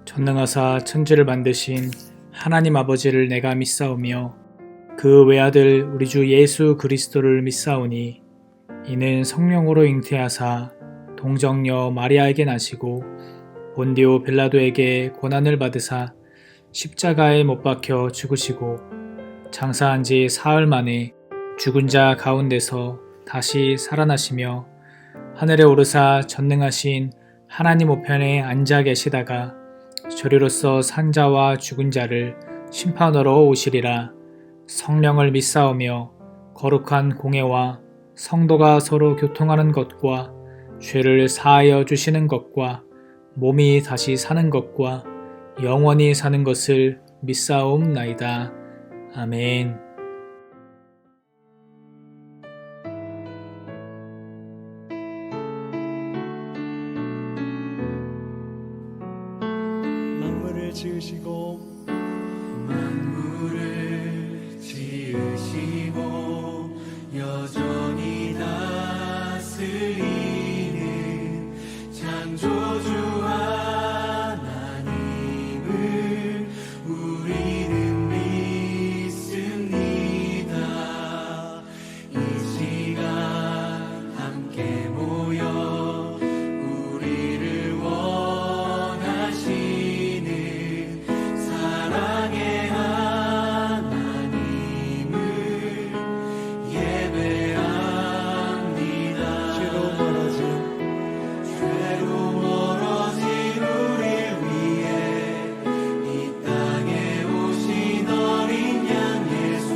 전능하사 천지를 만드신 하나님 아버지를 내가 믿사오며 그 외아들 우리 주 예수 그리스도를 믿사오니 이는 성령으로 잉태하사 동정녀 마리아에게 나시고 본디오 빌라도에게 고난을 받으사 십자가에 못 박혀 죽으시고 장사한 지 사흘 만에 죽은 자 가운데서 다시 살아나시며 하늘에 오르사 전능하신 하나님 우편에 앉아 계시다가 저리로서 산 자와 죽은 자를 심판하러 오시리라. 성령을 믿사오며 거룩한 공회와 성도가 서로 교통하는 것과 죄를 사하여 주시는 것과 몸이 다시 사는 것과 영원히 사는 것을 믿사옵나이다. 아멘. 만물을 지으시고 여전히 다스리는 창조주 하나님을 우리는 믿습니다. 이 시간 함께 모여 우리를 원하시는 사랑의 하나님을 예배합니다. 죄로 멀어진 우릴 위해 이 땅에 오신 어린 양 예수,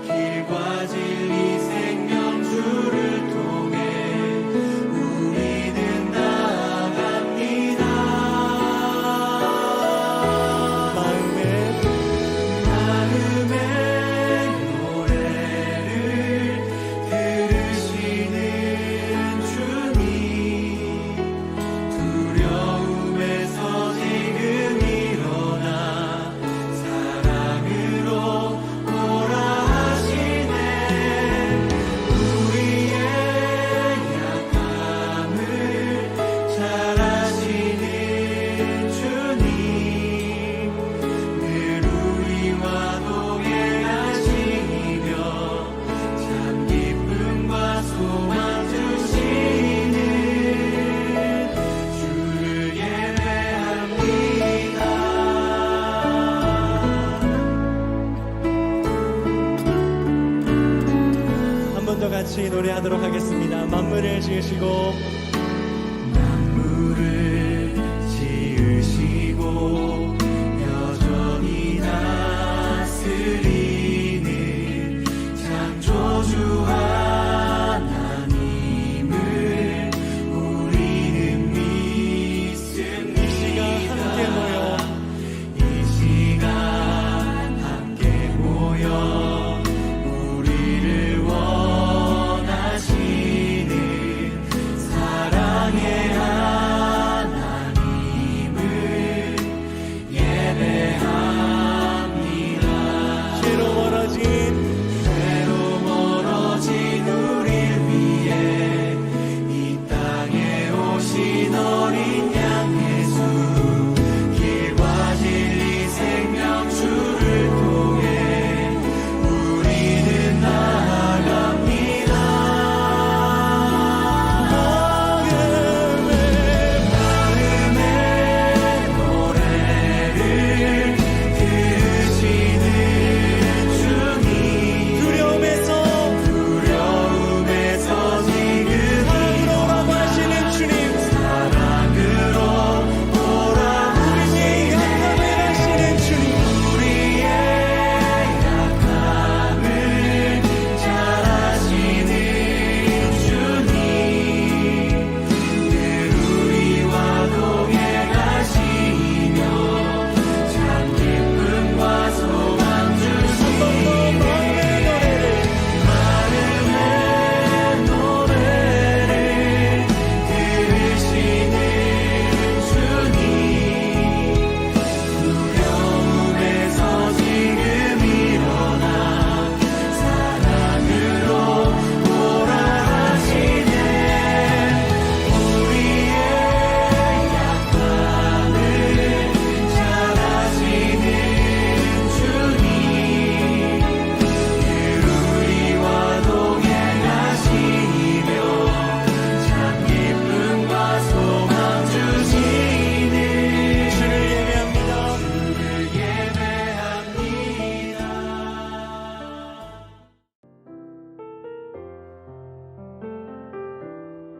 길과 진리 생명주를 통해 우리는 나아갑니다. 마음의 노래를 들으시는 주님, 두려움에서 지금 일어나 사랑으로 오라 하시네. 우리의 약함을 잘 아시는 주님, 늘 우리와 동행하시며 참 기쁨과 소망 주시는 주를 예배합니다. 한 번 더 같이 노래하도록 하겠습니다. 만물을 지으시고 여전히 다스리는 창조주 하나님을 우리는 믿습니다. 이 시간 함께 모여 우리를 원하시는 사랑의 하나님을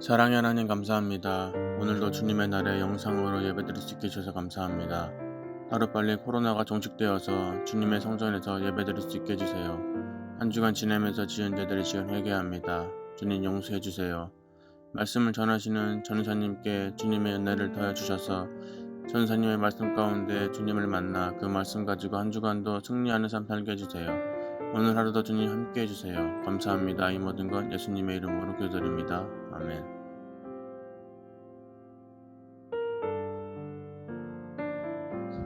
사랑의 하나님 감사합니다. 오늘도 주님의 날에 영상으로 예배드릴 수 있게 해주셔서 감사합니다. 하루빨리 코로나가 종식되어서 주님의 성전에서 예배드릴 수 있게 해주세요. 한 주간 지내면서 지은 죄들을 지금 회개합니다. 주님 용서해주세요. 말씀을 전하시는 전사님께 주님의 은혜를 더해 주셔서 전사님의 말씀 가운데 주님을 만나 그 말씀 가지고 한 주간도 승리하는 삶 살게 해주세요. 오늘 하루도 주님 함께 해주세요. 감사합니다. 이 모든 건 예수님의 이름으로 기도드립니다. 아멘.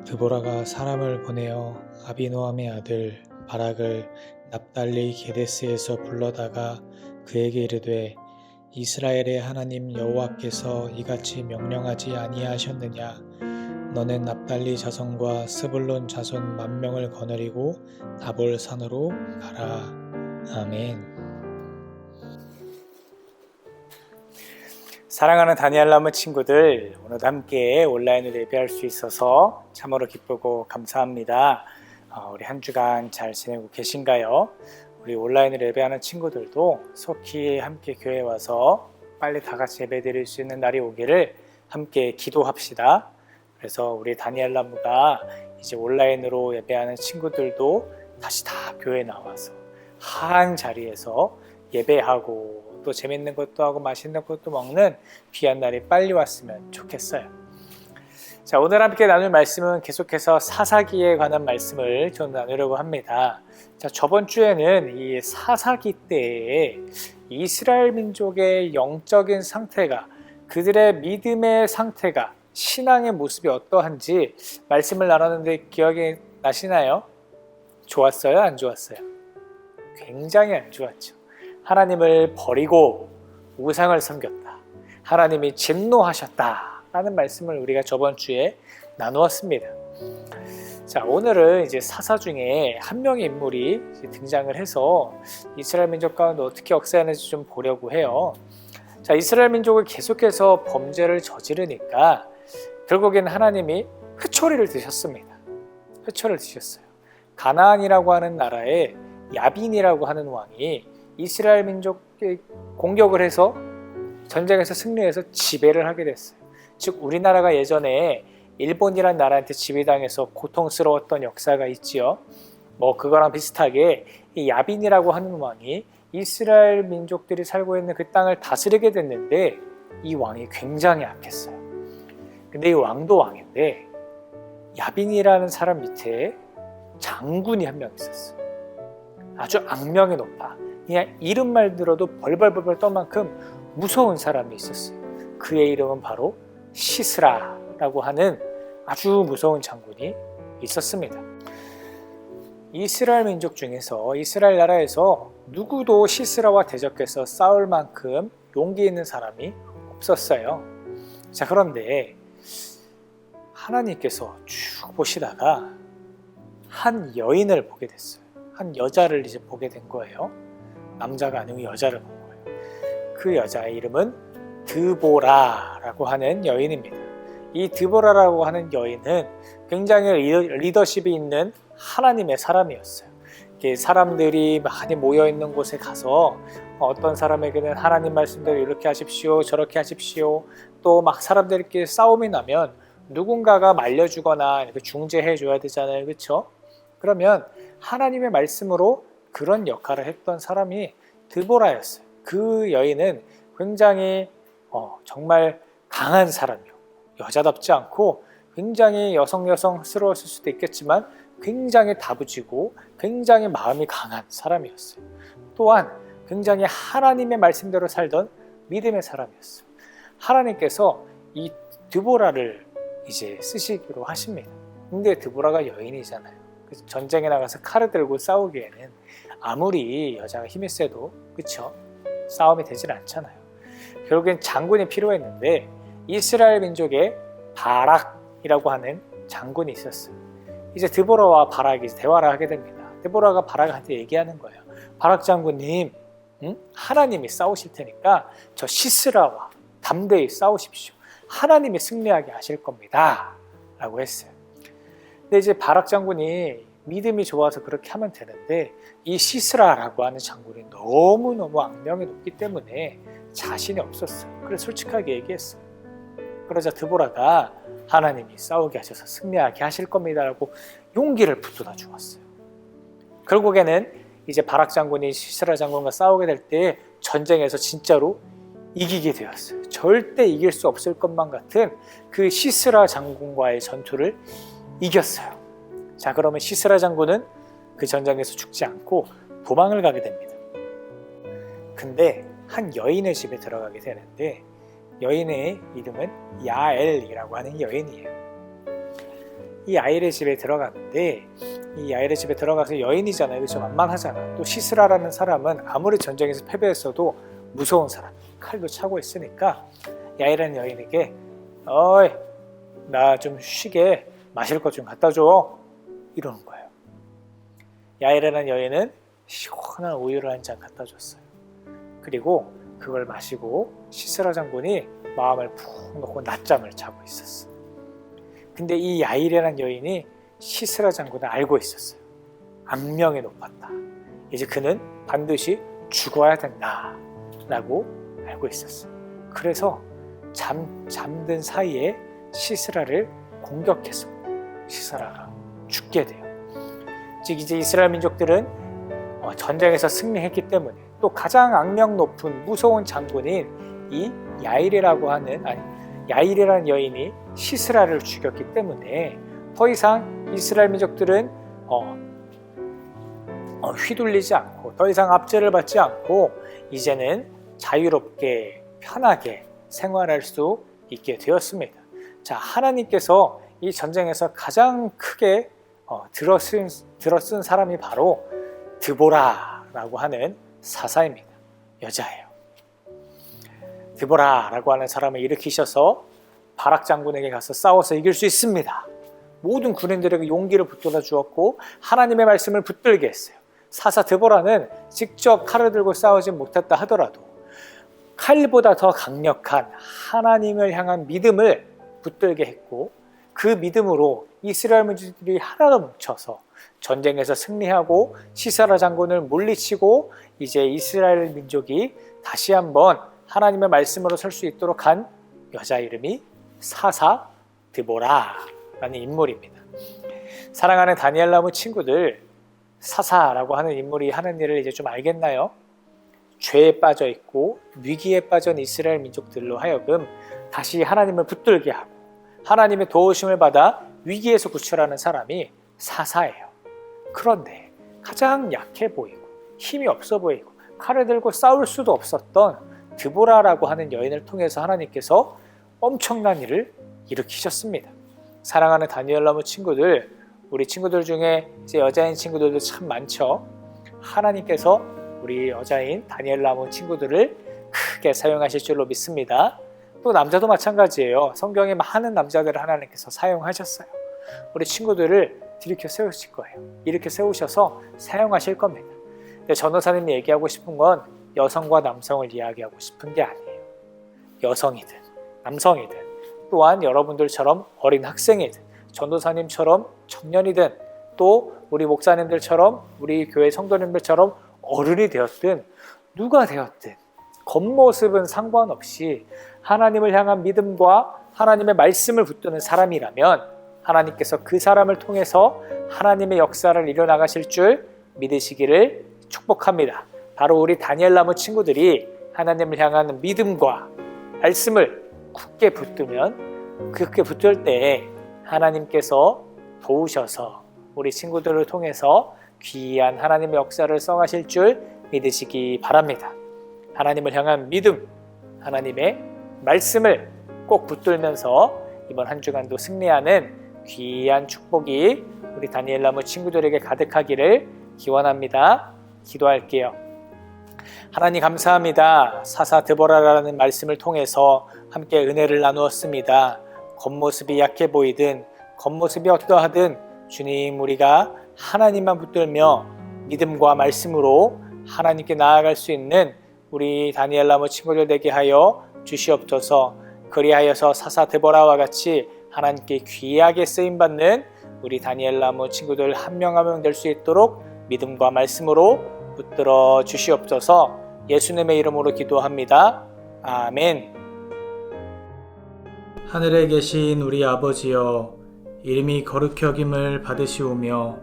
드보라가 사람을 보내어 아비노함의 아들 바락을 납달리 게데스에서 불러다가 그에게 이르되 이스라엘의 하나님 여호와께서 이같이 명령하지 아니하셨느냐 너는 납달리 자손과 스불론 자손 10,000명을 거느리고 다볼 산으로 가라. 아멘. 사랑하는 다니엘라무 친구들, 오늘도 함께 온라인으로 예배할 수 있어서 참으로 기쁘고 감사합니다. 우리 한 주간 잘 지내고 계신가요? 우리 온라인으로 예배하는 친구들도 속히 함께 교회에 와서 빨리 다 같이 예배드릴 수 있는 날이 오기를 함께 기도합시다. 그래서 우리 다니엘라무가 이제 온라인으로 예배하는 친구들도 다시 다 교회에 나와서 한 자리에서 예배하고 또 재밌는 것도 하고 맛있는 것도 먹는 귀한 날이 빨리 왔으면 좋겠어요. 자, 오늘 함께 나눌 말씀은 계속해서 사사기에 관한 말씀을 좀 나누려고 합니다. 자, 저번 주에는 이 사사기 때에 이스라엘 민족의 영적인 상태가, 그들의 믿음의 상태가, 신앙의 모습이 어떠한지 말씀을 나눴는데 기억이 나시나요? 좋았어요? 안 좋았어요? 굉장히 안 좋았죠. 하나님을 버리고 우상을 섬겼다. 하나님이 진노하셨다. 라는 말씀을 우리가 저번 주에 나누었습니다. 자, 오늘은 이제 사사 중에 한 명의 인물이 등장을 해서 이스라엘 민족 가운데 어떻게 역사하는지 좀 보려고 해요. 자, 이스라엘 민족을 계속해서 범죄를 저지르니까 결국엔 하나님이 회초리를 드셨습니다. 회초리를 드셨어요. 가나안이라고 하는 나라에 야빈이라고 하는 왕이 이스라엘 민족에 공격을 해서 전쟁에서 승리해서 지배를 하게 됐어요. 즉 우리나라가 예전에 일본이라는 나라한테 지배당해서 고통스러웠던 역사가 있지요. 그거랑 비슷하게 이 야빈이라고 하는 왕이 이스라엘 민족들이 살고 있는 그 땅을 다스리게 됐는데 이 왕이 굉장히 악했어요. 근데 이 왕도 왕인데 야빈이라는 사람 밑에 장군이 한 명 있었어요. 아주 악명이 높아. 그냥 이름만 들어도 벌벌벌벌 떨 만큼 무서운 사람이 있었어요. 그의 이름은 바로 시스라라고 하는 아주 무서운 장군이 있었습니다. 이스라엘 민족 중에서 이스라엘 나라에서 누구도 시스라와 대적해서 싸울 만큼 용기 있는 사람이 없었어요. 자, 그런데 하나님께서 쭉 보시다가 한 여인을 보게 됐어요. 한 여자를 이제 보게 된 거예요. 남자가 아니고 여자를 본 거예요. 그 여자의 이름은 드보라라고 하는 여인입니다. 이 드보라라고 하는 여인은 굉장히 리더십이 있는 하나님의 사람이었어요. 사람들이 많이 모여있는 곳에 가서 어떤 사람에게는 하나님 말씀대로 이렇게 하십시오, 저렇게 하십시오. 또 막 사람들끼리 싸움이 나면 누군가가 말려주거나 이렇게 중재해 줘야 되잖아요. 그렇죠? 그러면 하나님의 말씀으로 그런 역할을 했던 사람이 드보라였어요. 그 여인은 굉장히 정말 강한 사람이요. 여자답지 않고 굉장히 여성스러웠을 수도 있겠지만 굉장히 다부지고 굉장히 마음이 강한 사람이었어요. 또한 굉장히 하나님의 말씀대로 살던 믿음의 사람이었어요. 하나님께서 이 드보라를 이제 쓰시기로 하십니다. 근데 드보라가 여인이잖아요. 그래서 전쟁에 나가서 칼을 들고 싸우기에는 아무리 여자가 힘이 세도 그쵸? 싸움이 되질 않잖아요. 결국엔 장군이 필요했는데 이스라엘 민족의 바락이라고 하는 장군이 있었어요. 이제 드보라와 바락이 대화를 하게 됩니다. 드보라가 바락한테 얘기하는 거예요. 바락 장군님, 하나님이 싸우실 테니까 저 시스라와 담대히 싸우십시오. 하나님이 승리하게 하실 겁니다. 라고 했어요. 근데 이제 바락 장군이 믿음이 좋아서 그렇게 하면 되는데 이 시스라라고 하는 장군이 너무너무 악명이 높기 때문에 자신이 없었어요. 그래서 솔직하게 얘기했어요. 그러자 드보라가 하나님이 싸우게 하셔서 승리하게 하실 겁니다라고 용기를 붙들어 주었어요. 결국에는 이제 바락 장군이 시스라 장군과 싸우게 될 때 전쟁에서 진짜로 이기게 되었어요. 절대 이길 수 없을 것만 같은 그 시스라 장군과의 전투를 이겼어요. 자, 그러면 시스라 장군은 그 전장에서 죽지 않고 도망을 가게 됩니다. 근데 한 여인의 집에 들어가게 되는데 여인의 이름은 야엘이라고 하는 여인이에요. 이 야엘의 집에 들어갔는데 이 야엘의 집에 들어가서 여인이잖아요. 그렇죠? 만만하잖아. 또 시스라라는 사람은 아무리 전쟁에서 패배했어도 무서운 사람, 칼도 차고 있으니까 야엘이라는 여인에게 어이, 나 좀 쉬게 마실 것 좀 갖다 줘, 이러는 거예요. 야엘이라는 여인은 시원한 우유를 한 잔 갖다 줬어요. 그리고 그걸 마시고 시스라 장군이 마음을 푹 놓고 낮잠을 자고 있었어. 근데 이 야일이라는 여인이 시스라 장군을 알고 있었어요. 악명이 높았다. 이제 그는 반드시 죽어야 된다라고 알고 있었어요. 그래서 잠든 사이에 시스라를 공격해서 시스라가 죽게 돼요. 즉 이제 이스라엘 민족들은 전쟁에서 승리했기 때문에 또 가장 악명 높은 무서운 장군인 이 야일이라는 여인이 시스라를 죽였기 때문에 더 이상 이스라엘 민족들은 휘둘리지 않고 더 이상 압제를 받지 않고 이제는 자유롭게 편하게 생활할 수 있게 되었습니다. 자, 하나님께서 이 전쟁에서 가장 크게 들어쓴 사람이 바로 드보라라고 하는 사사입니다. 여자예요. 드보라라고 하는 사람을 일으키셔서 바락 장군에게 가서 싸워서 이길 수 있습니다. 모든 군인들에게 용기를 붙들어 주었고 하나님의 말씀을 붙들게 했어요. 사사 드보라는 직접 칼을 들고 싸우지 못했다 하더라도 칼보다 더 강력한 하나님을 향한 믿음을 붙들게 했고 그 믿음으로 이스라엘 민족들이 하나로 뭉쳐서 전쟁에서 승리하고 시스라 장군을 물리치고 이제 이스라엘 민족이 다시 한번 하나님의 말씀으로 설 수 있도록 한 여자 이름이 사사 드보라라는 인물입니다. 사랑하는 다니엘 나무 친구들, 사사라고 하는 인물이 하는 일을 이제 좀 알겠나요? 죄에 빠져 있고 위기에 빠진 이스라엘 민족들로 하여금 다시 하나님을 붙들게 하고 하나님의 도우심을 받아 위기에서 구출하는 사람이 사사예요. 그런데 가장 약해 보이고 힘이 없어 보이고 칼을 들고 싸울 수도 없었던 드보라라고 하는 여인을 통해서 하나님께서 엄청난 일을 일으키셨습니다. 사랑하는 다니엘 나무 친구들, 우리 친구들 중에 이제 여자인 친구들도 참 많죠. 하나님께서 우리 여자인 다니엘 나무 친구들을 크게 사용하실 줄로 믿습니다. 또 남자도 마찬가지예요. 성경에 많은 남자들을 하나님께서 사용하셨어요. 우리 친구들을 일으켜 세우실 거예요. 이렇게 세우셔서 사용하실 겁니다. 근데 전도사님이 얘기하고 싶은 건 여성과 남성을 이야기하고 싶은 게 아니에요. 여성이든 남성이든 또한 여러분들처럼 어린 학생이든 전도사님처럼 청년이든 또 우리 목사님들처럼 우리 교회 성도님들처럼 어른이 되었든 누가 되었든 겉모습은 상관없이 하나님을 향한 믿음과 하나님의 말씀을 붙드는 사람이라면 하나님께서 그 사람을 통해서 하나님의 역사를 이뤄나가실 줄 믿으시기를 축복합니다. 바로 우리 다니엘 나무 친구들이 하나님을 향한 믿음과 말씀을 굳게 붙들 때 하나님께서 도우셔서 우리 친구들을 통해서 귀한 하나님의 역사를 써가실 줄 믿으시기 바랍니다. 하나님을 향한 믿음, 하나님의 말씀을 꼭 붙들면서 이번 한 주간도 승리하는 귀한 축복이 우리 다니엘 나무 친구들에게 가득하기를 기원합니다. 기도할게요. 하나님 감사합니다. 사사 드보라라는 말씀을 통해서 함께 은혜를 나누었습니다. 겉모습이 약해 보이든 겉모습이 어떠하든 주님, 우리가 하나님만 붙들며 믿음과 말씀으로 하나님께 나아갈 수 있는 우리 다니엘 나무 친구들 되게 하여 주시옵소서. 그리하여서 사사 드보라와 같이 하나님께 귀하게 쓰임받는 우리 다니엘 나무 친구들 한 명 한 명 될 수 있도록 믿음과 말씀으로 붙들어 주시옵소서. 예수님의 이름으로 기도합니다. 아멘. 하늘에 계신 우리 아버지여, 이름이 거룩히 여김을 받으시오며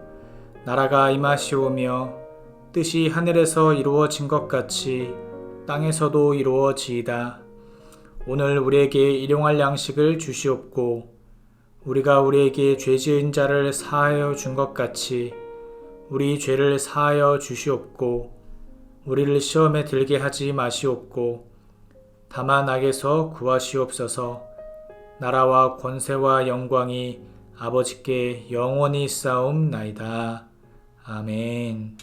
나라가 임하시오며 뜻이 하늘에서 이루어진 것 같이 땅에서도 이루어지이다. 오늘 우리에게 일용할 양식을 주시옵고 우리가 우리에게 죄 지은 자를 사하여 준 것 같이 우리 죄를 사하여 주시옵고 우리를 시험에 들게 하지 마시옵고 다만 악에서 구하시옵소서. 나라와 권세와 영광이 아버지께 영원히 쌓옵나이다. 아멘.